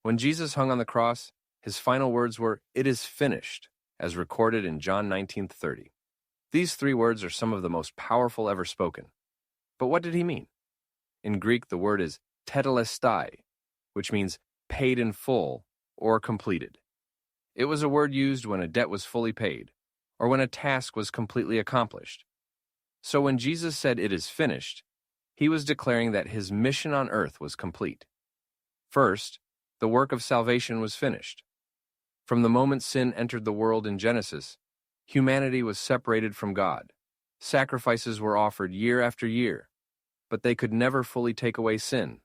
When Jesus hung on the cross, his final words were, "It is finished," as recorded in John 19:30. These three words are some of the most powerful ever spoken. But what did he mean? In Greek, the word is tetelestai, which means paid in full or completed. It was a word used when a debt was fully paid, or when a task was completely accomplished. So when Jesus said, "It is finished," he was declaring that his mission on earth was complete. First, the work of salvation was finished. From the moment sin entered the world in Genesis, humanity was separated from God. Sacrifices were offered year after year, but they could never fully take away sin.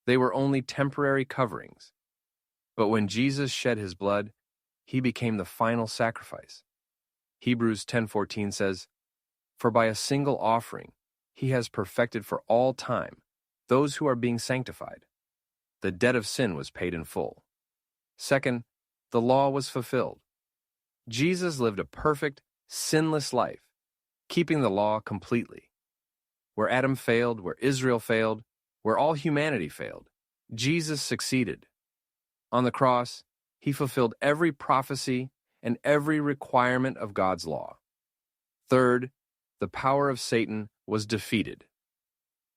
They were only temporary coverings. But when Jesus shed his blood, he became the final sacrifice. Hebrews 10:14 says, "For by a single offering he has perfected for all time those who are being sanctified." The debt of sin was paid in full. Second, the law was fulfilled. Jesus lived a perfect, sinless life, keeping the law completely. Where Adam failed, where Israel failed, where all humanity failed, Jesus succeeded. On the cross, he fulfilled every prophecy and every requirement of God's law. Third, the power of Satan was defeated.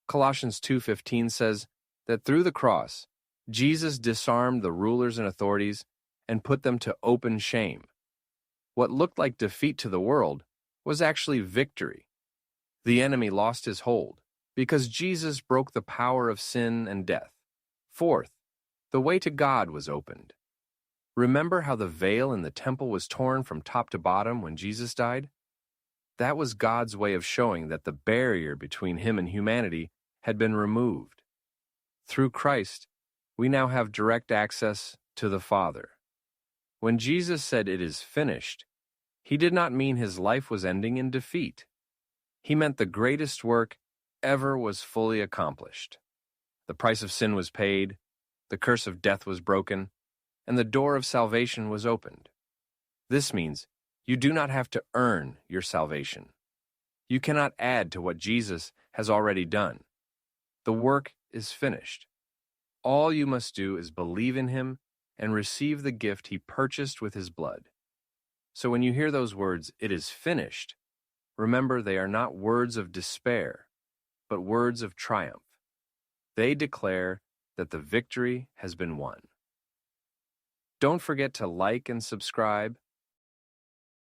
Colossians 2:15 says that through the cross, Jesus disarmed the rulers and authorities and put them to open shame. What looked like defeat to the world was actually victory. The enemy lost his hold because Jesus broke the power of sin and death. Fourth, the way to God was opened. Remember how the veil in the temple was torn from top to bottom when Jesus died? That was God's way of showing that the barrier between him and humanity had been removed. Through Christ, we now have direct access to the Father. When Jesus said, "It is finished," he did not mean his life was ending in defeat. He meant the greatest work ever was fully accomplished. The price of sin was paid, the curse of death was broken, and the door of salvation was opened. This means you do not have to earn your salvation. You cannot add to what Jesus has already done. The work is finished. All you must do is believe in him and receive the gift he purchased with his blood. So when you hear those words, "It is finished," remember they are not words of despair, but words of triumph. They declare that the victory has been won. Don't forget to like and subscribe